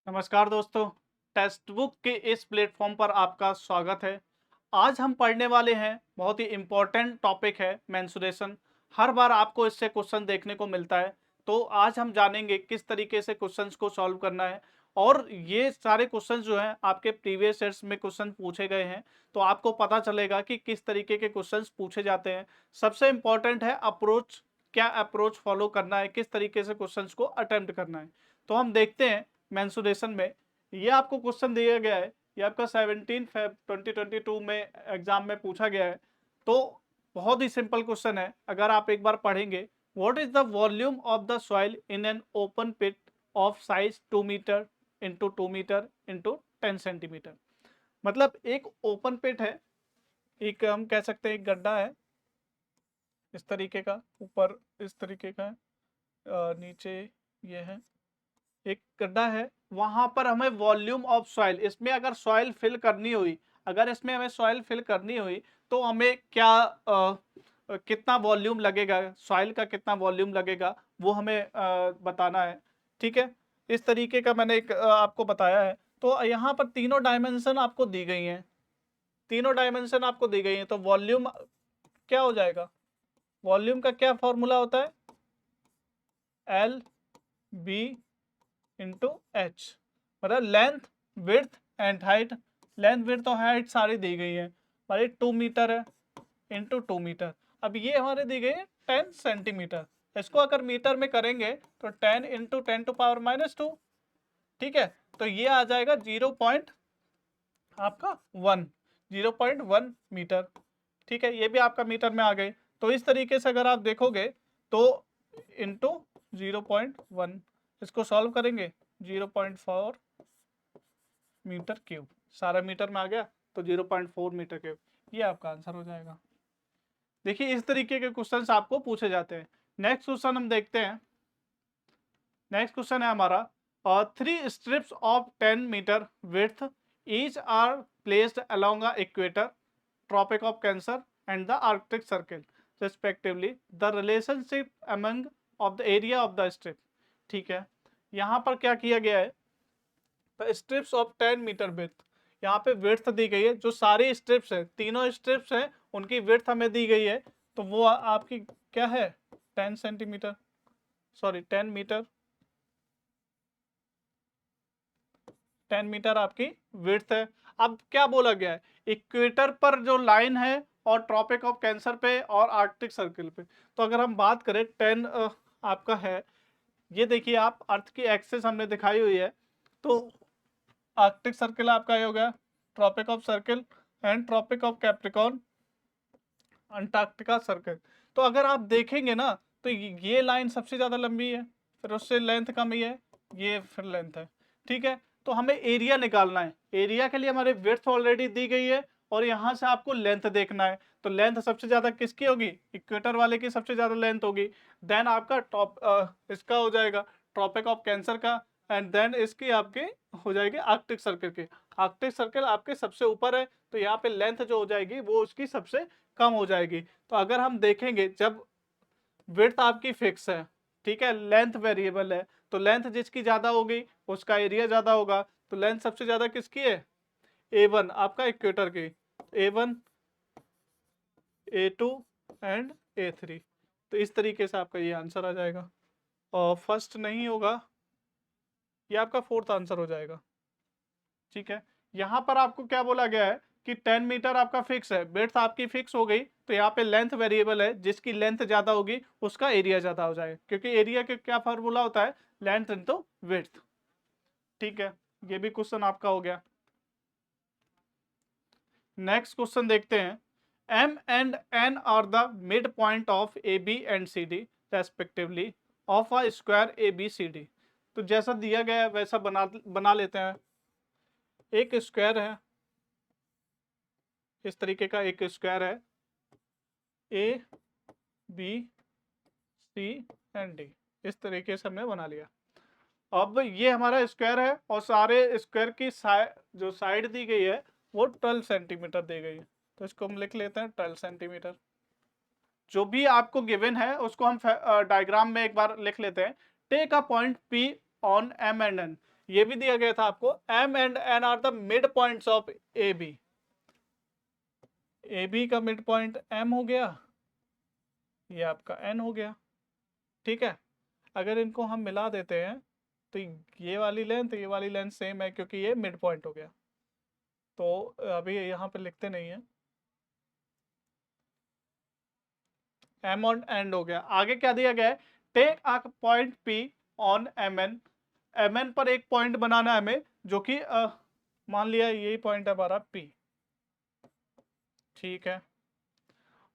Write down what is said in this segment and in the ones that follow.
नमस्कार दोस्तों। Text book के इस प्लेटफॉर्म पर आपका स्वागत है। आज हम पढ़ने वाले हैं, बहुत ही इम्पोर्टेंट टॉपिक है मेंस्ट्रुएशन। हर बार आपको इससे क्वेश्चन देखने को मिलता है, तो आज हम जानेंगे किस तरीके से क्वेश्चंस को सॉल्व करना है। और ये सारे क्वेश्चन जो हैं आपके प्रीवियस ईयर्स में क्वेश्चन पूछे गए हैं, तो आपको पता चलेगा कि किस तरीके के क्वेश्चंस पूछे जाते हैं। सबसे इम्पोर्टेंट है अप्रोच, क्या अप्रोच फॉलो करना है, किस तरीके से क्वेश्चंस को अटेम्प्ट करना है। तो हम देखते हैं मेंस्ट्रुएशन में। ये आपको क्वेश्चन दिया गया है, ये आपका 17 फेब 2022 में एग्जाम में पूछा गया है। तो बहुत ही सिंपल क्वेश्चन है, अगर आप एक बार पढ़ेंगे। What is the volume of the soil in an open pit of size 2 metre into 2 metre into 10 centimetre. मतलब एक ओपन पिट है, एक हम कह सकते हैं एक गड्ढा है इस तरीके का, ऊपर इस तरीके का है, नीचे ये है, एक गड्ढा है। वहां पर हमें वॉल्यूम ऑफ सॉइल, इसमें अगर सॉइल फिल करनी हुई, अगर इसमें हमें सॉइल फिल करनी हुई तो हमें क्या कितना वॉल्यूम लगेगा, सॉइल का कितना वॉल्यूम लगेगा, वो हमें बताना है। ठीक है, इस तरीके का मैंने एक आपको बताया है। तो यहाँ पर तीनों डायमेंशन आपको दी गई हैं, तीनों डायमेंशन आपको दी गई हैं। तो वॉल्यूम क्या हो जाएगा, वॉल्यूम का क्या फॉर्मूला होता है, एल बी इंटू एच। मतलब length, width and height. Length, width और हाइट सारी दी गई है। हमारी 2 मीटर है इंटू 2 मीटर। अब ये हमारे दी गई है 10 सेंटीमीटर। इसको अगर मीटर में करेंगे तो 10 इंटू 10⁻²। ठीक है, तो ये आ जाएगा 0.1 मीटर। ठीक है, ये भी आपका मीटर में आ गए। तो इस तरीके से अगर आप देखोगे तो इंटू 0.1, इसको सॉल्व करेंगे 0.4 मीटर क्यूब, सारा मीटर में आ गया तो 0.4 मीटर क्यूब, ये आपका आंसर हो जाएगा। देखिए इस तरीके के क्वेश्चंस आपको पूछे जाते हैं। नेक्स्ट क्वेश्चन हम देखते हैं। नेक्स्ट क्वेश्चन है हमारा, 3 strips of 10 metre width each are placed along a equator, tropic of cancer and the arctic circle respectively. The relationship among of the area of the strip. ठीक है, यहाँ पर क्या किया गया है, स्ट्रिप्स ऑफ 10 मीटर विड्थ, यहाँ पे विड्थ दी गई है। जो सारी स्ट्रिप्स है, तीनों स्ट्रिप्स हैं, उनकी विड्थ हमें दी गई है। तो वो आपकी क्या है, 10 सेंटीमीटर, सॉरी 10 मीटर, 10 मीटर आपकी विड्थ है। अब क्या बोला गया है, इक्वेटर पर जो लाइन है और ट्रॉपिक ऑफ कैंसर पे और आर्कटिक सर्किल पे। तो अगर हम बात करें 10 आपका है, ये देखिए आप अर्थ की एक्सिस हमने दिखाई हुई है। तो आर्कटिक सर्किल आपका ये हो गया, tropic of circle and tropic of capricorn, Antarctica circle. तो अगर आप देखेंगे ना, तो ये लाइन सबसे ज्यादा लंबी है, फिर उससे लेंथ कम ही है, ये फिर लेंथ है। ठीक है, तो हमें एरिया निकालना है। एरिया के लिए हमारे विड्थ ऑलरेडी दी गई है और यहाँ से आपको लेंथ देखना है। तो लेंथ सबसे ज्यादा किसकी होगी, इक्वेटर वाले की सबसे ज्यादा लेंथ होगी। देन आपका टॉप इसका हो जाएगा ट्रॉपिक ऑफ कैंसर का, एंड देन इसकी आपके हो जाएगी आर्कटिक सर्किल की। आर्कटिक सर्किल आपके सबसे ऊपर है, तो यहाँ पे लेंथ जो हो जाएगी वो उसकी सबसे कम हो जाएगी। तो अगर हम देखेंगे, जब विड्थ आपकी फिक्स है, ठीक है, लेंथ वेरिएबल है, तो लेंथ जिसकी ज्यादा होगी उसका एरिया ज्यादा होगा। तो लेंथ सबसे ज्यादा किसकी है, A1 आपका इक्वेटर की, A1 A2 एंड A3। तो इस तरीके से आपका ये आंसर आ जाएगा। और फर्स्ट नहीं होगा, ये आपका फोर्थ आंसर हो जाएगा। ठीक है, यहाँ पर आपको क्या बोला गया है कि 10 मीटर आपका फिक्स है, विड्थ आपकी फिक्स हो गई, तो यहाँ पे लेंथ वेरिएबल है, जिसकी लेंथ ज्यादा होगी उसका एरिया ज्यादा हो जाएगा, क्योंकि एरिया का क्या फार्मूला होता है, लेंथ इनटू विड्थ। ठीक है, ये भी क्वेश्चन आपका हो गया। नेक्स्ट क्वेश्चन देखते हैं। M and N are the mid point of AB and CD respectively of a square ABCD। तो जैसा दिया गया है वैसा बना लेते हैं। एक स्क्वायर है, इस तरीके का एक स्क्वायर है, A B C and D, इस तरीके से हमने बना लिया। अब ये हमारा स्क्वायर है और सारे स्क्वायर की जो साइड दी गई है वो 12 सेंटीमीटर दी गई है। तो इसको हम लिख लेते हैं 12 सेंटीमीटर। जो भी आपको गिवन है उसको हम डायग्राम में एक बार लिख लेते हैं। Take a point P on M and N। ये भी दिया गया था आपको, M and N are the mid points of A B. A B का मिड पॉइंट एम हो गया, ये आपका एन हो गया, ठीक है। अगर इनको हम मिला देते हैं तो ये वाली लेंथ सेम है क्योंकि ये मिड पॉइंट हो गया। तो अभी यहाँ पे लिखते नहीं है, एम ऑन एंड हो गया। आगे क्या दिया गया है, take a point P on M N, M N पर एक पॉइंट बनाना है हमें, जो कि मान लिया यही पॉइंट है हमारा पी, ठीक है।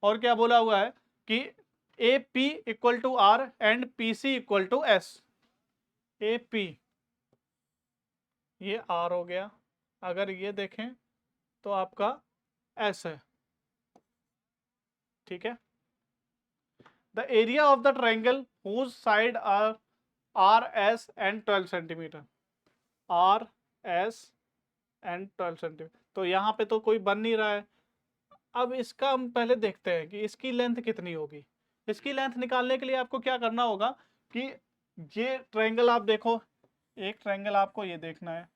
और क्या बोला हुआ है कि A P equal to R and P C equal to S. A P ये आर हो गया, अगर ये देखें तो आपका एस है, ठीक है। The area of the triangle whose side R S and 12 centimetre, R S and 12 centimetre. तो यहाँ पे तो कोई बन नहीं रहा है। अब इसका हम पहले देखते हैं कि इसकी लेंथ कितनी होगी। इसकी लेंथ निकालने के लिए आपको क्या करना होगा कि ये ट्रायंगल आप देखो, एक ट्रायंगल आपको ये देखना है,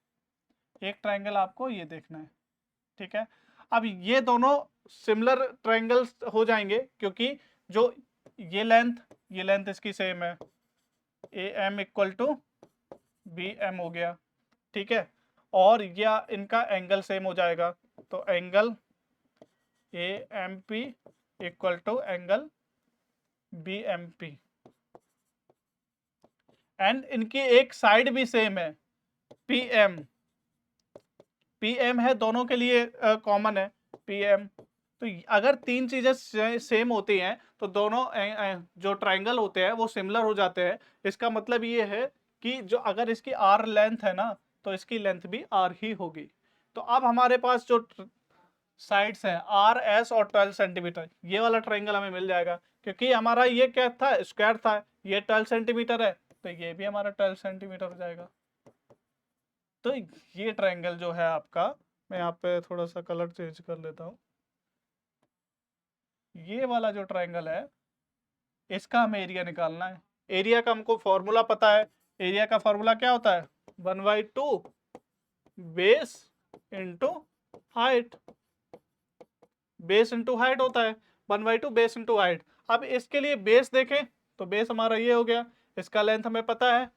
एक ट्रायंगल आपको ये देखना है, ठीक है। अब ये दोनों सिमिलर ट्रायंगल्स हो जाएंगे क्योंकि जो ये लेंथ इसकी सेम है, A M equal to B M हो गया, ठीक है। और या इनका एंगल सेम हो जाएगा, तो angle A M P equal to angle B M P, and इनकी एक साइड भी सेम है, पी एम, पी एम है, दोनों के लिए कॉमन है पी एम। तो अगर तीन चीजें सेम होती हैं तो दोनों जो ट्रायंगल होते हैं वो सिमिलर हो जाते हैं। इसका मतलब ये है कि जो अगर इसकी आर लेंथ है ना तो इसकी लेंथ भी आर ही होगी। तो अब हमारे पास जो साइड्स हैं आर एस और 12 सेंटीमीटर, ये वाला ट्रायंगल हमें मिल जाएगा क्योंकि हमारा ये क्या था, स्क्वायर था, ये 12 सेंटीमीटर है तो ये भी हमारा 12 सेंटीमीटर हो जाएगा। तो ये ट्रायंगल जो है आपका, मैं यहाँ पे थोड़ा सा कलर चेंज कर लेता हूँ, ये वाला जो ट्रायंगल है इसका हमें एरिया निकालना है। एरिया का हमको फॉर्मूला पता है, एरिया का फॉर्मूला क्या होता है, 1/2 base into height, base into height होता है, 1/2 बेस इंटू हाइट। अब इसके लिए बेस देखें तो बेस हमारा ये हो गया, इसका लेंथ हमें पता है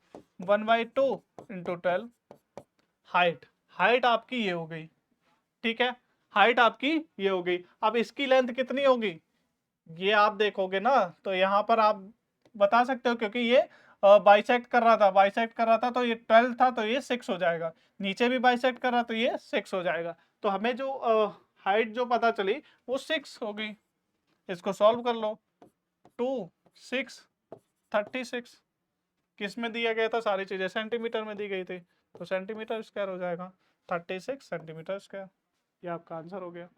1/2 इंटू 12, हाइट, हाइट आपकी ये हो गई, ठीक है। हाइट आपकी ये हो गई। अब इसकी लेंथ कितनी होगी ये आप देखोगे ना तो यहाँ पर आप बता सकते हो क्योंकि ये बाइसेक्ट कर रहा था, बाइसेक्ट कर रहा था तो ये 12 था तो ये 6 हो जाएगा, नीचे भी बाइसेक्ट कर रहा तो ये 6 हो जाएगा। तो हमें जो हाइट जो पता चली वो 6 हो गई। इसको सॉल्व कर लो, 2 6 36, किस में दिया गया था, सारी चीजें सेंटीमीटर में दी गई थी तो सेंटीमीटर स्क्वायर हो जाएगा, 36 सेंटीमीटर स्क्वायर, ये आपका आंसर हो गया,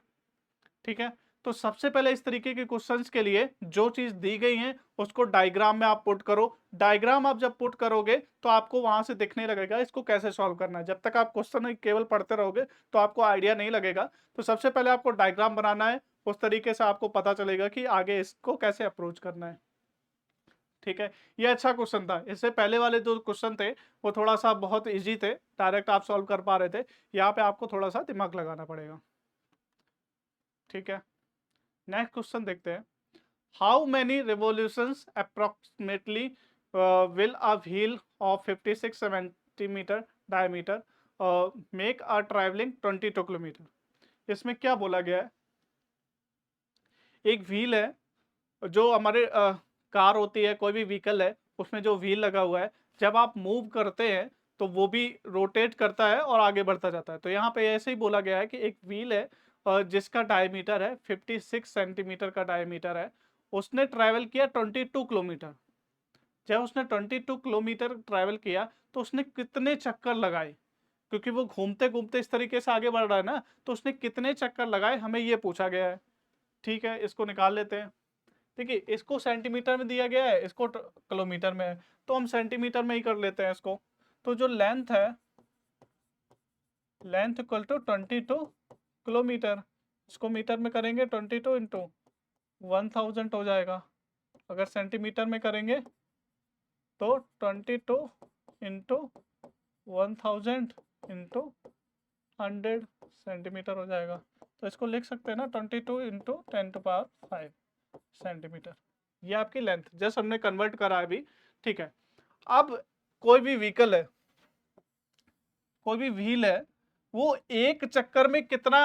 ठीक है। तो सबसे पहले इस तरीके के क्वेश्चंस के लिए जो चीज दी गई है उसको डायग्राम में आप पुट करो। डायग्राम आप जब पुट करोगे तो आपको वहां से दिखने लगेगा इसको कैसे सॉल्व करना है। जब तक आप क्वेश्चन केवल पढ़ते रहोगे तो आपको आइडिया नहीं लगेगा। तो सबसे पहले आपको डायग्राम बनाना है, उस तरीके से आपको पता चलेगा कि आगे इसको कैसे अप्रोच करना है, ठीक है। ये अच्छा क्वेश्चन था, इससे पहले वाले जो क्वेश्चन थे वो थोड़ा सा बहुत इजी थे, डायरेक्ट आप सॉल्व कर पा रहे थे, यहाँ पे आपको थोड़ा सा दिमाग लगाना पड़ेगा, ठीक है। नेक्स्ट क्वेश्चन देखते हैं, how many revolutions approximately will a wheel of 56 centimetre diameter make a travelling 22 kilometre. इसमें क्या बोला गया है, एक व्हील है, जो हमारे कार होती है, कोई भी व्हीकल है उसमें जो व्हील लगा हुआ है, जब आप मूव करते हैं तो वो भी रोटेट करता है और आगे बढ़ता जाता है। तो यहाँ पे ऐसे ही बोला गया है कि एक व्हील है जिसका डायमीटर है 56 सेंटीमीटर का डायमीटर है, उसने ट्रैवल किया 22 किलोमीटर। जब उसने 22 किलोमीटर ट्रैवल किया तो उसने कितने चक्कर लगाए, क्योंकि वो घूमते घूमते इस तरीके से आगे बढ़ रहा है ना, तो उसने कितने चक्कर लगाए हमें ये पूछा गया है, ठीक है। इसको निकाल लेते हैं, देखिए इसको सेंटीमीटर में दिया गया है, इसको किलोमीटर में है, तो हम सेंटीमीटर में ही कर लेते हैं इसको। तो जो लेंथ है, लेंथ इक्वल टू 22 किलोमीटर, इसको मीटर में करेंगे 22 इंटू 1000 हो जाएगा। अगर सेंटीमीटर में करेंगे तो 22 इंटू 1000 इंटू 100 सेंटीमीटर हो जाएगा। तो इसको लिख सकते हैं ना 22 इंटू 10⁵ सेंटीमीटर। ये आपकी लेंथ जस्ट हमने कन्वर्ट करा है अभी, ठीक है। अब कोई भी व्हीकल है, कोई भी व्हील है, वो एक चक्कर में कितना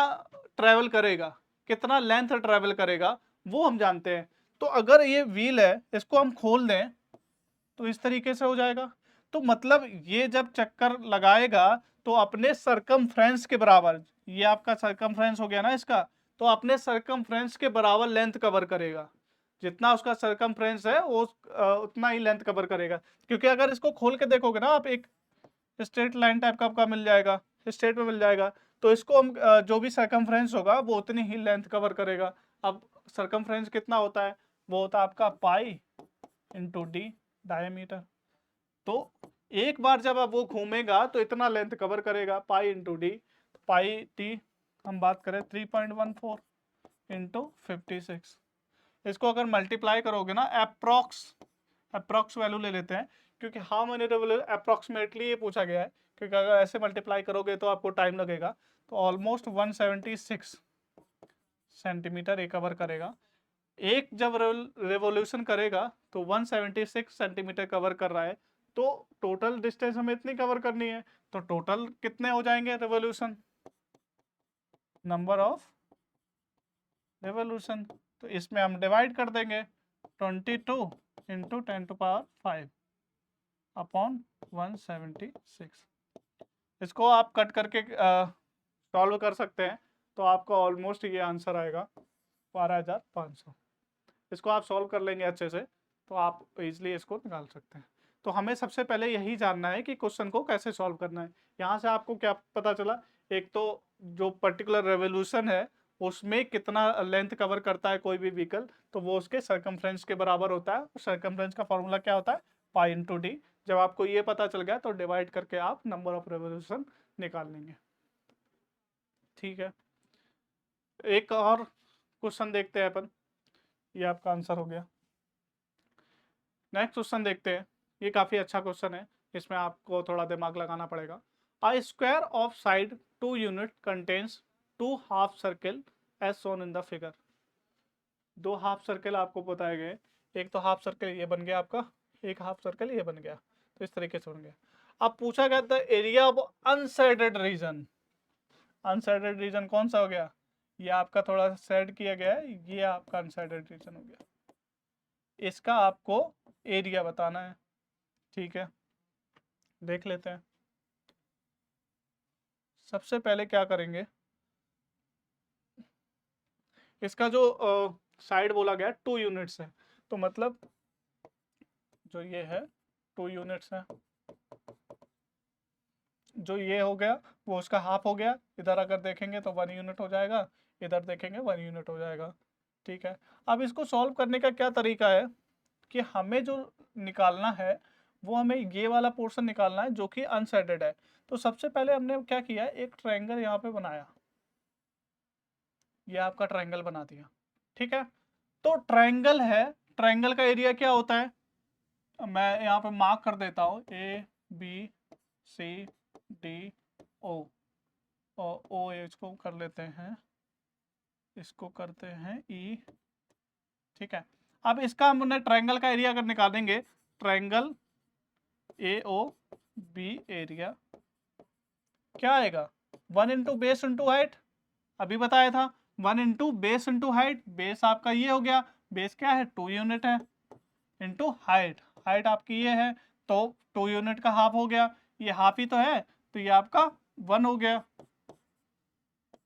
ट्रेवल करेगा, कितना लेंथ ट्रेवल करेगा, वो हम जानते हैं। तो अगर ये व्हील है, इसको हम खोल दें तो इस तरीके से हो जाएगा। तो मतलब ये जब चक्कर लगाएगा तो अपने सरकमफ्रेंस के बराबर, ये आपका सरकमफ्रेंस हो गया ना इसका, तो अपने सरकमफ्रेंस के बराबर लेंथ कवर करेगा। जितना उसका सरकमफ्रेंस है वो उतना ही लेंथ कवर करेगा। क्योंकि अगर इसको खोल के देखोगे ना आप, एक स्ट्रेट लाइन टाइप का आपका मिल जाएगा, स्ट्रेट में मिल जाएगा। तो इसको हम जो भी सरकमफ्रेंस होगा वो उतनी ही लेंथ कवर करेगा। अब सरकमफ्रेंस कितना होता है, वो होता है आपका पाई इंटू डी, डायमीटर। तो एक बार जब अब वो घूमेगा तो इतना लेंथ कवर करेगा, पाई इंटू डी। पाई डी हम बात करें 3.14 इंटू 56। इसको अगर मल्टीप्लाई करोगे ना, अप्रॉक्स वैल्यू ले लेते हैं, क्योंकि हाउ मेनी रेवोल्यूशन अप्रॉक्सीमेटली ये पूछा गया है, क्योंकि अगर ऐसे मल्टीप्लाई करोगे तो आपको टाइम लगेगा। तो ऑलमोस्ट 176 सेंटीमीटर ये कवर करेगा। एक जब रेवोल्यूशन करेगा तो 176 सेंटीमीटर कवर कर रहा है। तो टोटल डिस्टेंस हमें इतनी कवर करनी है, तो टोटल कितने हो जाएंगे रेवोल्यूशन, नंबर ऑफ रेवोल्यूशन। तो इसमें हम डिवाइड कर देंगे 22 इंटू 10⁵ अपॉन 176। इसको आप कट करके सॉल्व कर सकते हैं, तो आपका ऑलमोस्ट ये आंसर आएगा 12,500। इसको आप सॉल्व कर लेंगे अच्छे से तो आप इजीली इसको निकाल सकते हैं। तो हमें सबसे पहले यही जानना है कि क्वेश्चन को कैसे सॉल्व करना है। यहाँ से आपको क्या पता चला, एक तो जो पर्टिकुलर रेवोल्यूशन है उसमें कितना लेंथ कवर करता है कोई भी व्हीकल, तो वो उसके सरकमफ्रेंस के बराबर होता है। सरकमफ्रेंस का फॉर्मूला क्या होता है, पाई इंटू डी। जब आपको ये पता चल गया तो डिवाइड करके आप नंबर ऑफ रेवोल्यूशन निकाल लेंगे, ठीक है। एक और क्वेश्चन देखते हैं अपन, ये आपका आंसर हो गया। नेक्स्ट क्वेश्चन देखते हैं, ये काफी अच्छा क्वेश्चन है, इसमें आपको थोड़ा दिमाग लगाना पड़ेगा। A square of side 2 unit contains 2 half circle as shown in the figure. 2 half circle आपको बताए गए, एक तो हाफ सर्किल ये बन गया आपका, एक हाफ सर्किल ये बन गया, तो इस तरीके से बन गया। अब पूछा गया the area of unshaded region. Unshaded region कौन सा हो गया, ये आपका थोड़ा सेड किया गया है, ये आपका अनसेडेड रीजन हो गया। इसका आपको एरिया बताना है, ठीक है। देख लेते हैं। सबसे पहले क्या करेंगे, इसका जो साइड बोला गया 2 यूनिट्स है, तो मतलब जो ये है 2 यूनिट्स है, जो ये हो गया वो उसका हाफ हो गया। इधर अगर देखेंगे तो 1 यूनिट हो जाएगा, इधर देखेंगे 1 यूनिट हो जाएगा, ठीक है। अब इसको सॉल्व करने का क्या तरीका है कि हमें जो निकालना है वो हमें ये वाला पोर्शन निकालना है जो कि अनसेडेड है। तो सबसे पहले हमने क्या किया, एक ट्रायंगल यहाँ पे बनाया, ये आपका ट्रायंगल बना दिया, ठीक है। तो ट्रायंगल है, ट्रायंगल का एरिया क्या होता है, मैं यहाँ पे मार्क कर देता हूँ, A B C D O, और ओ इसको कर लेते हैं, इसको करते हैं ई, ठीक है। अब इसका हमने ट्रायंगल का एरिया अगर निकालेंगे, triangle A O B area क्या आएगा, 1 इंटू बेस इंटू हाइट, अभी बताया था 1 into base into height. Base आपका ये हो गया, बेस क्या है 2 यूनिट है, इंटू हाइट, हाइट आपकी ये है, तो 2 यूनिट का हाफ हो गया, ये हाफ ही तो है, तो ये आपका 1 हो गया।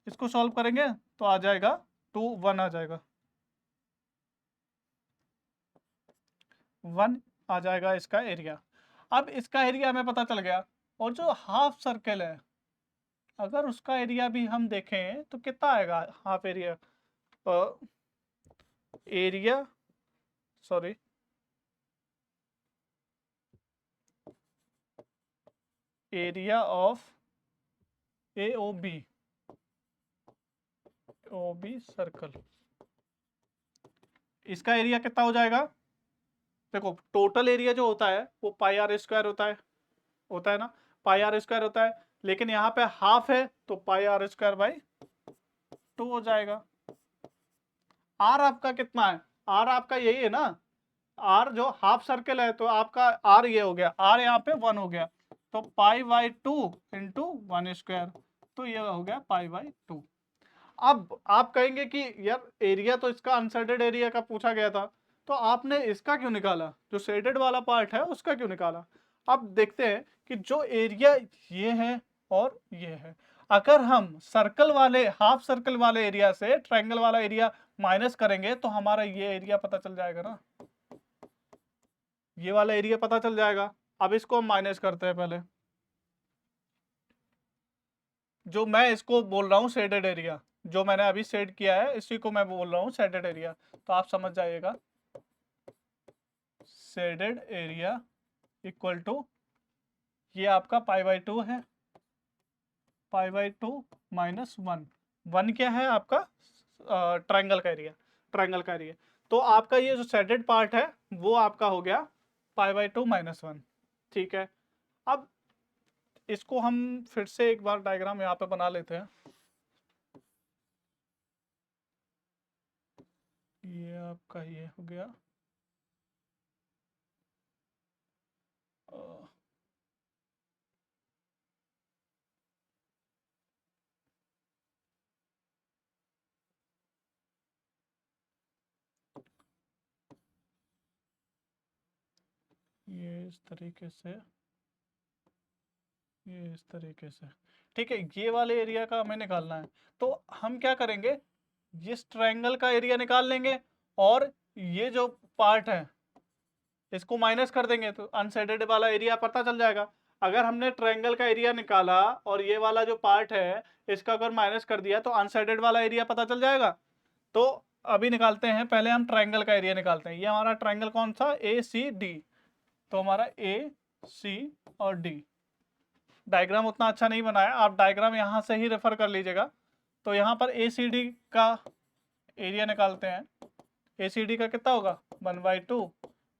इसको सॉल्व करेंगे तो आ जाएगा 2 1 आ जाएगा, 1 आ जाएगा इसका एरिया। अब इसका एरिया हमें पता चल गया, और जो हाफ सर्कल है अगर उसका एरिया भी हम देखें तो कितना आएगा, half area, area sorry area of A O B circle, इसका एरिया कितना हो जाएगा। देखो टोटल एरिया जो होता है वो पाई आर स्क्वायर होता है ना, पाई आर स्क्वायर होता है, लेकिन यहाँ पे हाफ है तो पाई आर स्क्वायर बाई 2 हो जाएगा। आर आपका कितना है, आर आपका यही है ना, आर जो हाफ सर्कल है तो आपका आर ये हो गया, आर यहाँ पे 1 हो गया, तो पाई बाई 2 इंटू 1 स्क्वायर, तो ये हो गया पाई बाई 2। अब आप कहेंगे कि यार एरिया तो इसका अनशेडेड एरिया का पूछा गया था, तो आपने इसका क्यों निकाला, जो शेडेड वाला पार्ट है उसका क्यों निकाला। अब देखते हैं कि जो एरिया ये है और ये है, अगर हम सर्कल वाले हाफ सर्कल वाले एरिया से ट्रायंगल वाला एरिया माइनस करेंगे तो हमारा ये एरिया पता चल जाएगा ना, ये वाला एरिया पता चल जाएगा। अब इसको हम माइनस करते हैं पहले, जो मैं इसको बोल रहा हूँ शेडेड एरिया, जो मैंने अभी शेड किया है इसी को मैं बोल रहा हूँ शेडेड एरिया, तो आप समझ जाइएगा शेडेड एरिया इक्वल टू ये आपका पाई बाई 2 है, पाई बाई 2 माइनस 1, 1 क्या है आपका ट्रायंगल का एरिया, ट्रायंगल का एरिया, तो आपका ये जो शेडेड पार्ट है वो आपका हो गया पाई बाई 2 माइनस 1। ठीक है, अब इसको हम फिर से एक बार डायग्राम यहाँ पे बना लेते हैं। ये आपका ये हो गया, अ, ये इस तरीके से, ये इस तरीके से। ठीक है, ये वाले एरिया का हमें निकालना है, तो हम क्या करेंगे, इस ट्रायंगल का एरिया निकाल लेंगे और ये जो पार्ट है इसको माइनस कर देंगे तो अनशेडेड वाला एरिया पता चल जाएगा। अगर हमने ट्रायंगल का एरिया निकाला और ये वाला जो पार्ट है इसका अगर माइनस कर दिया तो अनशेडेड वाला एरिया पता चल जाएगा। तो अभी निकालते हैं, पहले हम ट्रायंगल का एरिया निकालते हैं। ये हमारा ट्रायंगल कौन सा, ए सी डी, तो हमारा ए सी और डी। डायग्राम उतना अच्छा नहीं बनाया, आप डायग्राम यहाँ से ही रेफर कर लीजिएगा। तो यहाँ पर ए सी डी का एरिया निकालते हैं। ए सी डी का कितना होगा 1/2,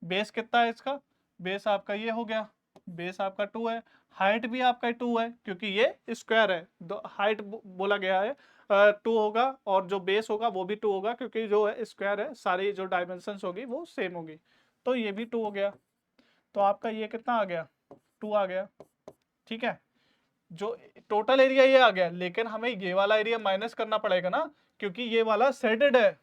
बेस कितना है इसका, बेस आपका ये हो गया, बेस आपका 2 है, हाइट भी आपका 2 है क्योंकि ये स्क्वायर है, दो हाइट बोला गया है 2 होगा, और जो बेस होगा वो भी 2 होगा क्योंकि जो है स्क्वायर है, सारी जो डायमेंशंस होगी वो सेम होगी, तो ये भी 2 हो गया। तो आपका ये कितना आ गया, 2 आ गया। ठीक है, जो टोटल एरिया ये आ गया, लेकिन हमें ये वाला एरिया माइनस करना पड़ेगा ना, क्योंकि ये वाला शेडेड है,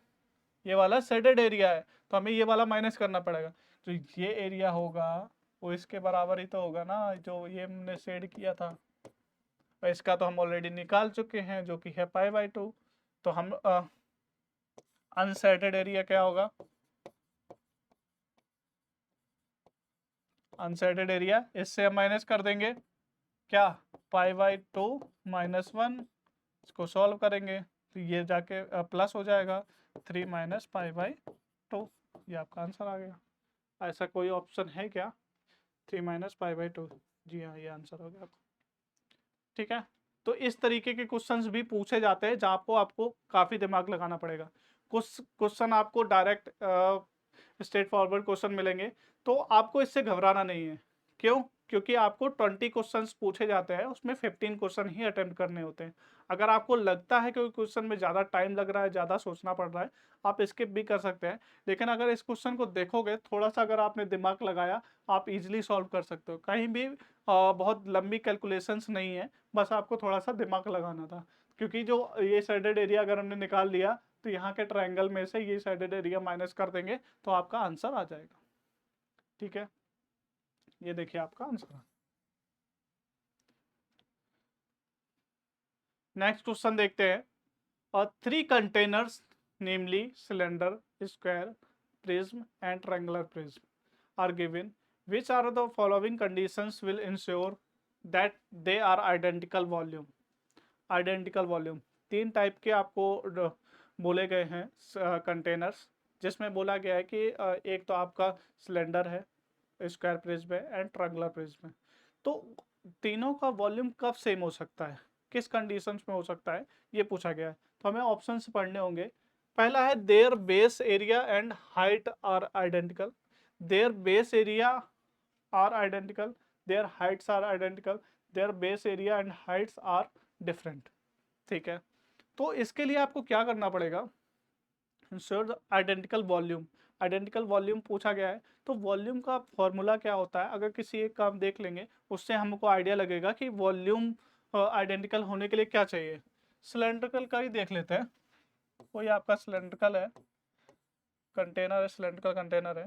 ये वाला शेडेड एरिया है, तो हमें ये वाला माइनस करना पड़ेगा। तो ये एरिया होगा वो इसके बराबर ही तो होगा ना जो ये हमने शेड किया था, और इसका तो हम ऑलरेडी निकाल चुके हैं जो कि है पाई बाई 2। तो हम अनशेडेड एरिया क्या होगा, अनशेडेड एरिया इससे हम माइनस कर देंगे क्या, पाई बाई 2 माइनस 1, इसको सॉल्व करेंगे तो ये जाके प्लस हो जाएगा 3 माइनस पाई बाई 2, ये आपका आंसर आ गया। ऐसा कोई ऑप्शन है क्या, 3 माइनस पाई बाई 2, जी हाँ ये आंसर हो गया आपका। ठीक है, तो इस तरीके के क्वेश्चंस भी पूछे जाते हैं जहाँ आपको आपको काफ़ी दिमाग लगाना पड़ेगा। कुछ क्वेश्चन आपको डायरेक्ट स्ट्रेट फॉरवर्ड क्वेश्चन मिलेंगे, तो आपको इससे घबराना नहीं है। क्यों, क्योंकि आपको 20 क्वेश्चंस पूछे जाते हैं, उसमें 15 क्वेश्चन ही अटेम्प्ट करने होते हैं। अगर आपको लगता है कि क्वेश्चन में ज़्यादा टाइम लग रहा है, ज़्यादा सोचना पड़ रहा है, आप स्किप भी कर सकते हैं, लेकिन अगर इस क्वेश्चन को देखोगे थोड़ा सा, अगर आपने दिमाग लगाया, आप इजीली सॉल्व कर सकते हो। कहीं भी बहुत लंबी कैलकुलेशंस नहीं है, बस आपको थोड़ा सा दिमाग लगाना था, क्योंकि जो ये शेडेड एरिया अगर हमने निकाल लिया तो यहाँ के ट्रायंगल में से ये शेडेड एरिया माइनस कर देंगे तो आपका आंसर आ जाएगा। ठीक है, ये देखिए आपका आंसर। नेक्स्ट क्वेश्चन देखते हैं। और 3 containers namely cylinder, square, prism and triangular prism are given, which are the following conditions will ensure that they are identical volume, identical volume. 3 type के आपको बोले गए हैं कंटेनर्स, जिसमें बोला गया है कि एक तो आपका सिलेंडर है, स्क्वायर प्रिज्म है एंड ट्रायंगुलर प्रिज्म है। तो तीनों का वॉल्यूम कब सेम हो सकता है, किस कंडीशंस में हो सकता है, ये पूछा गया है। तो हमें ऑप्शंस पढ़ने होंगे। पहला है their base area and height are identical, their base area are identical, their heights are identical, their base area and heights are different. ठीक है, तो इसके लिए आपको क्या करना पड़ेगा, ensure identical volume. Identical volume पूछा गया है, तो वॉल्यूम का फॉर्मूला क्या होता है, अगर किसी एक का हम देख लेंगे उससे हमको आइडिया लगेगा कि वॉल्यूम आइडेंटिकल होने के लिए क्या चाहिए। सिलेंड्रिकल का ही देख लेते हैं। कोई आपका सिलेंड्रिकल है, कंटेनर है, सिलेंड्रिकल कंटेनर है,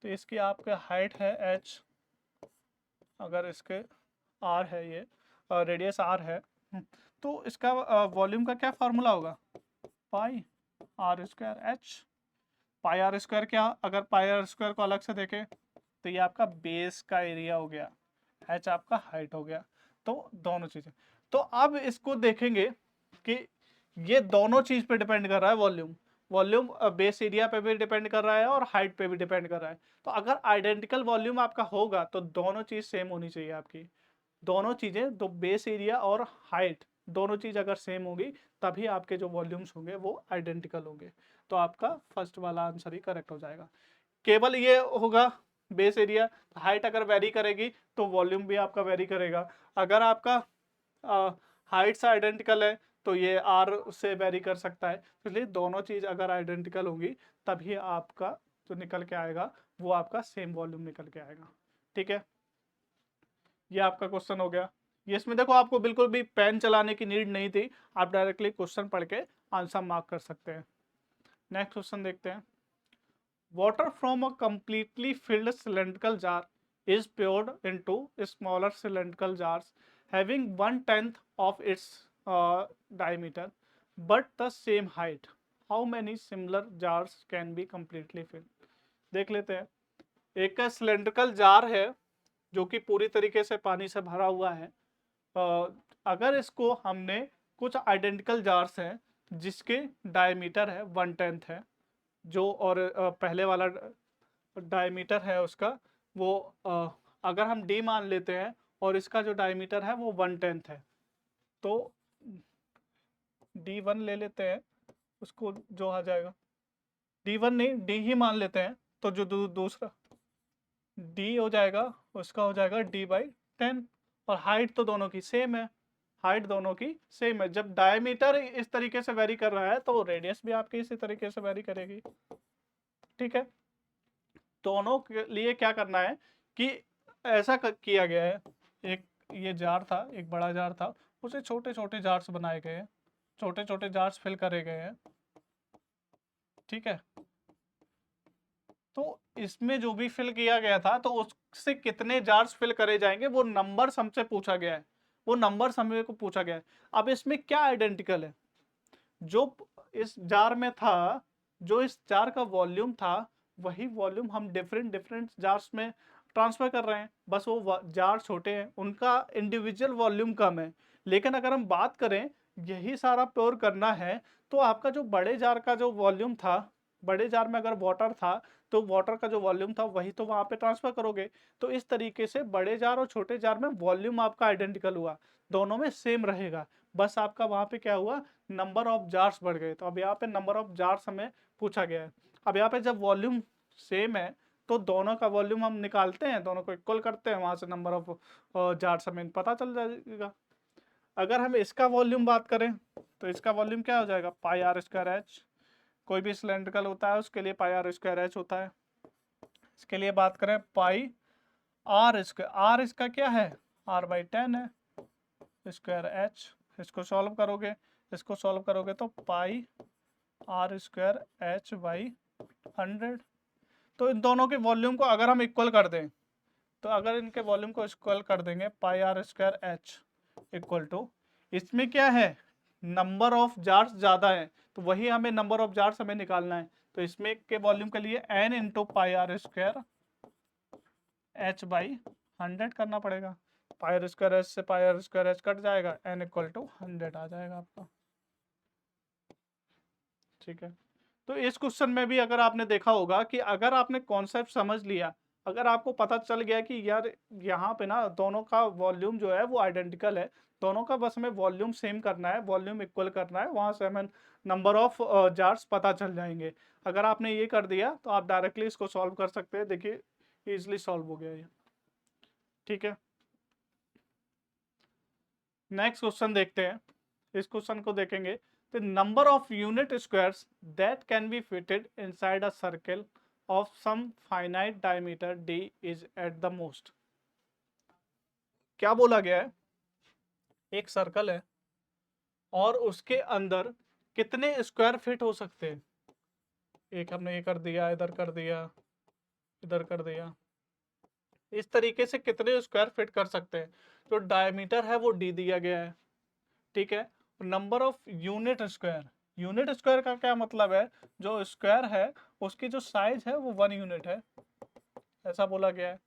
तो इसकी आपके हाइट है h, अगर इसके r है, ये रेडियस r है, तो इसका वॉल्यूम का क्या फार्मूला होगा, pi are square h. Pi are square क्या, अगर पाई आर स्क्वायर को अलग से देखें तो ये आपका बेस का एरिया हो गया, एच आपका हाइट हो गया, तो दोनों चीजें। तो अब इसको देखेंगे कि ये दोनों चीज पे डिपेंड कर रहा है वॉल्यूम। वॉल्यूम बेस एरिया पे भी डिपेंड कर रहा है और हाइट पे भी डिपेंड कर रहा है। तो अगर आइडेंटिकल वॉल्यूम आपका होगा तो दोनों चीज सेम होनी चाहिए आपकी। दोनों चीजें, दो बेस एरिया और हाइट, दोनों चीज अगर सेम होगी तभी आपके जो वॉल्यूम्स होंगे वो आइडेंटिकल होंगे। तो आपका फर्स्ट वाला आंसर ही करेक्ट हो जाएगा। केवल ये होगा बेस एरिया, हाइट अगर वेरी करेगी तो वॉल्यूम भी आपका वेरी करेगा। अगर आपका हाइट से आइडेंटिकल है तो ये आर से वेरी कर सकता है। इसलिए दोनों चीज अगर आइडेंटिकल होंगी तभी आपका जो निकल के आएगा वो आपका सेम वॉल्यूम निकल के आएगा। ठीक है, ये आपका क्वेश्चन हो गया। ये इसमें देखो आपको बिल्कुल भी पेन चलाने की नीड नहीं थी, आप डायरेक्टली क्वेश्चन पढ़ के आंसर मार्क कर सकते हैं। नेक्स्ट क्वेश्चन देखते हैं। Water from a completely filled cylindrical jar is poured into smaller cylindrical jars having 1/10 of its diameter but the same height. How many similar jars can be completely filled? देख लेते हैं। एक cylindrical jar है जो कि पूरी तरीके से पानी से भरा हुआ है। अगर इसको हमने, कुछ आइडेंटिकल जार्स हैं जिसके डायमीटर है 1/10 है, जो और पहले वाला डायमीटर है उसका वो अगर हम d मान लेते हैं और इसका जो डायमीटर है वो 1/10 है, तो d1 ले लेते हैं, उसको जो आ जाएगा, d1 नहीं d ही मान लेते हैं, तो जो दूसरा d हो जाएगा उसका हो जाएगा d/10। और हाइट तो दोनों की सेम है, हाइट दोनों की सेम है। जब डायमीटर इस तरीके से वेरी कर रहा है तो रेडियस भी आपकी इसी तरीके से वेरी करेगी। ठीक है, दोनों के लिए क्या करना है कि ऐसा किया गया है, एक ये जार था, एक बड़ा जार था, उसे छोटे छोटे जार्स बनाए गए हैं, छोटे छोटे जार्स फिल करे गए हैं। ठीक है, तो इसमें जो भी फिल किया गया था तो उससे कितने जार्स फिल करे जाएंगे वो नंबर हमसे पूछा गया है, वो नंबर समय को पूछा गया है। अब इसमें क्या आइडेंटिकल है, जो इस जार में था, जो इस जार का वॉल्यूम था वही वॉल्यूम हम डिफरेंट डिफरेंट जार्स में ट्रांसफर कर रहे हैं, बस वो जार छोटे हैं, उनका इंडिविजुअल वॉल्यूम कम है। लेकिन अगर हम बात करें यही सारा प्योर करना है तो आपका जो बड़े जार का जो वॉल्यूम था, बड़े जार में अगर वाटर था तो वाटर का जो वॉल्यूम था वही तो वहां पे ट्रांसफर करोगे। तो इस तरीके से बड़े जार और छोटे जार में वॉल्यूम आपका आइडेंटिकल हुआ, दोनों में सेम रहेगा, बस आपका वहां पे क्या हुआ, नंबर ऑफ जार्स बढ़ गए। तो अब यहाँ पे नंबर ऑफ जार्स हमें पूछा गया है। अब यहाँ पे जब वॉल्यूम सेम है तो दोनों का वॉल्यूम हम निकालते हैं, दोनों को इक्वल करते हैं, वहां से नंबर ऑफ जार्स हमें पता चल जाएगा। अगर हम इसका वॉल्यूम बात करें तो इसका वॉल्यूम क्या हो जाएगा, पाई आर स्क्वायर एच। कोई भी सिलेंड्रिकल होता है उसके लिए पाई आर स्क्वायर एच होता है। इसके लिए बात करें पाई आर स्क्वायर, आर इसका क्या है, r/10 है, स्क्वायर एच। इसको सॉल्व करोगे, इसको सॉल्व करोगे तो पाई आर स्क्वायर h/100। तो इन दोनों के वॉल्यूम को अगर हम इक्वल कर दें, तो अगर इनके वॉल्यूम को इक्वल कर देंगे pi are square h equal to, इसमें क्या है, नंबर ऑफ जार्स ज़्यादा है तो वही हमें नंबर ऑफ जार्स हमें निकालना है। तो इसमें के वॉल्यूम के लिए n into pi are square h/100 करना पड़ेगा। पाई आर स्क्वायर एच से pi are square H cut जाएगा, n इक्वल टू 100 आ जाएगा आपका। ठीक है, तो इस क्वेश्चन में भी अगर आपने देखा होगा कि अगर आपने कॉन्सेप्ट समझ लिया, अगर आपको पता चल गया कि यार यहाँ पे ना दोनों का वॉल्यूम जो है वो आइडेंटिकल है, दोनों का बस हमें वॉल्यूम सेम करना है, वॉल्यूम इक्वल करना है, वहां से हमें नंबर ऑफ जार्स पता चल जाएंगे। अगर आपने ये कर दिया तो आप डायरेक्टली इसको सॉल्व कर सकते हैं। देखिए इजिली सॉल्व हो गया ये। ठीक है, नेक्स्ट क्वेश्चन देखते हैं। इस क्वेश्चन को देखेंगे, the number of unit squares that can be fitted inside a circle of some finite diameter d is at the most. क्या बोला गया है, एक सर्कल है और उसके अंदर कितने स्क्वायर फिट हो सकते हैं। एक हमने ये कर दिया, इधर कर दिया, इधर कर दिया, इस तरीके से कितने स्क्वायर फिट कर सकते हैं। जो डायमीटर है वो d दिया गया है, ठीक है। Number of unit square, unit square का क्या मतलब है, जो स्क्वायर है उसकी जो साइज है वो 1 यूनिट है, ऐसा बोला गया है।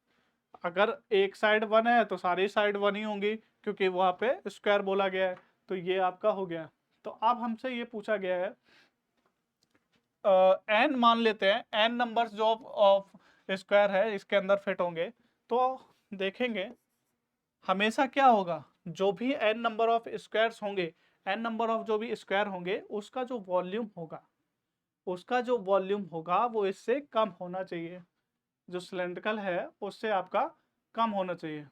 अगर एक साइड 1 है तो सारी साइड 1 ही होंगी, क्योंकि वहां पे स्क्वायर बोला गया है। तो ये आपका हो गया। तो अब हमसे ये पूछा गया है, n मान लेते हैं, n नंबर्स जो ऑफ स्क्वायर है इसके अंदर फिट होंगे। तो देखेंगे हमेशा क्या होगा, जो भी n नंबर ऑफ स्क्वायर्स होंगे, n नंबर ऑफ जो भी स्क्वायर होंगे, उसका जो वॉल्यूम होगा, उसका जो वॉल्यूम होगा वो इससे कम होना चाहिए। जो सिलेंड्रिकल है उससे आपका कम होना चाहिए।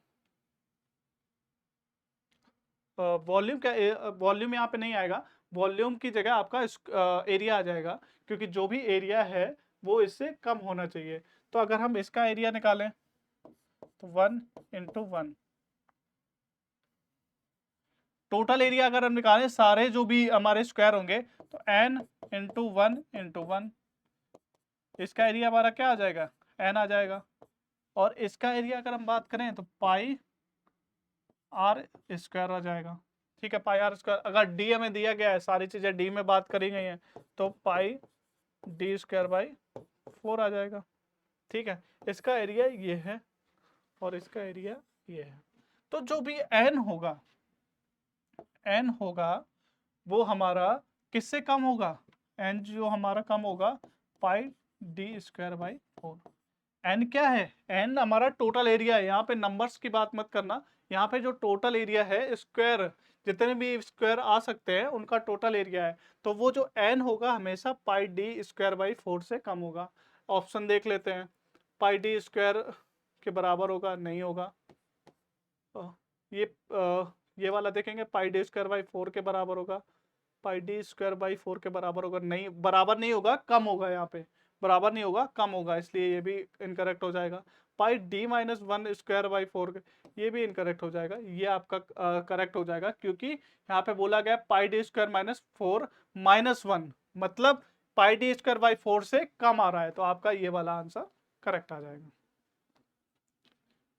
वॉल्यूम क्या, वॉल्यूम यहाँ पे नहीं आएगा, वॉल्यूम की जगह आपका एरिया आ जाएगा, क्योंकि जो भी एरिया है वो इससे कम होना चाहिए। तो अगर हम इसका एरिया निकालें तो 1 इंटू 1, टोटल एरिया अगर हम निकालें सारे जो भी हमारे स्क्वायर होंगे तो n इंटू 1 इंटू 1, इसका एरिया हमारा क्या आ जाएगा, n आ जाएगा। और इसका एरिया अगर हम बात करें तो पाई आर स्क्वायर आ जाएगा, ठीक है। पाई आर स्क्वायर, अगर डी हमें दिया गया है, सारी चीजें डी में बात करी गई हैं, तो पाई डी स्क्वायर बाई 4 आ जाएगा, ठीक है। इसका एरिया ये है और इसका एरिया ये है। तो जो भी n होगा, n होगा वो हमारा किससे कम होगा, n जो हमारा कम होगा पाई डी स्क्वायर बाई 4। n क्या है, n हमारा टोटल एरिया है, यहाँ पे नंबर्स की बात मत करना, यहाँ पे जो टोटल एरिया है, स्क्वायर जितने भी स्क्वायर आ सकते हैं उनका टोटल एरिया है। तो वो जो n होगा हमेशा पाई डी स्क्वायर बाई 4 से कम होगा। ऑप्शन देख लेते हैं, पाई डी स्क्वायर के बराबर होगा, नहीं होगा। ये ये वाला देखेंगे, पाई डी स्क्वायर बाई 4 के बराबर होगा, पाई डी स्क्वायर बाई 4 के बराबर होगा, नहीं, बराबर नहीं होगा, कम होगा, यहाँ पे बराबर नहीं होगा, कम होगा, इसलिए ये भी इनकरेक्ट हो जाएगा। पाई डी माइनस 1 स्क्वायर बाई 4, ये भी इनकरेक्ट हो जाएगा, ये आपका करेक्ट हो जाएगा, क्योंकि यहाँ पे बोला गया पाई डी स्क्वायर माइनस 4 माइनस 1, मतलब पाई डी स्क्वायर बाई 4 से कम आ रहा है, तो आपका ये वाला आंसर करेक्ट आ जाएगा।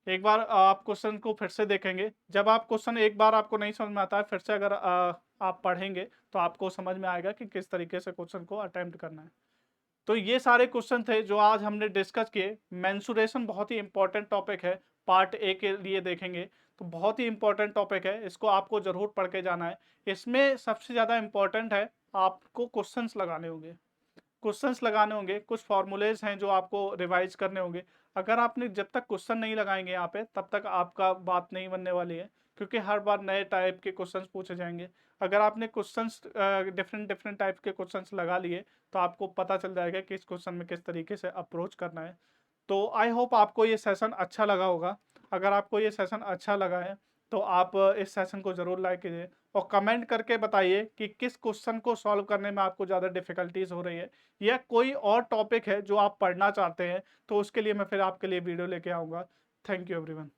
एक बार आप क्वेश्चन को फिर से देखेंगे, जब आप क्वेश्चन एक बार आपको नहीं समझ में आता है, फिर से अगर आप पढ़ेंगे तो आपको समझ में आएगा कि किस तरीके से क्वेश्चन को अटेम्प्ट करना है। तो ये सारे क्वेश्चन थे जो आज हमने डिस्कस किए। मेंसुरेशन बहुत ही इंपॉर्टेंट टॉपिक है, पार्ट ए के लिए देखेंगे तो बहुत ही इंपॉर्टेंट टॉपिक है, इसको आपको जरूर पढ़ के जाना है। इसमें सबसे ज़्यादा इंपॉर्टेंट है, आपको क्वेश्चंस लगाने होंगे, क्वेश्चंस लगाने होंगे, कुछ फॉर्मूलेज हैं जो आपको रिवाइज करने होंगे। अगर आपने जब तक क्वेश्चन नहीं लगाएंगे यहाँ पे, तब तक आपका बात नहीं बनने वाली है, क्योंकि हर बार नए टाइप के क्वेश्चंस पूछे जाएंगे। अगर आपने क्वेश्चंस डिफरेंट डिफरेंट टाइप के क्वेश्चंस लगा लिए तो आपको पता चल जाएगा कि इस क्वेश्चन में किस तरीके से अप्रोच करना है। तो आई होप आपको ये सेशन अच्छा लगा होगा। अगर आपको ये सेशन अच्छा लगा है तो आप इस सेशन को ज़रूर लाइक कीजिए और कमेंट करके बताइए कि किस क्वेश्चन को सॉल्व करने में आपको ज़्यादा डिफ़िकल्टीज हो रही है, या कोई और टॉपिक है जो आप पढ़ना चाहते हैं, तो उसके लिए मैं फिर आपके लिए वीडियो लेके आऊँगा। Thank you everyone.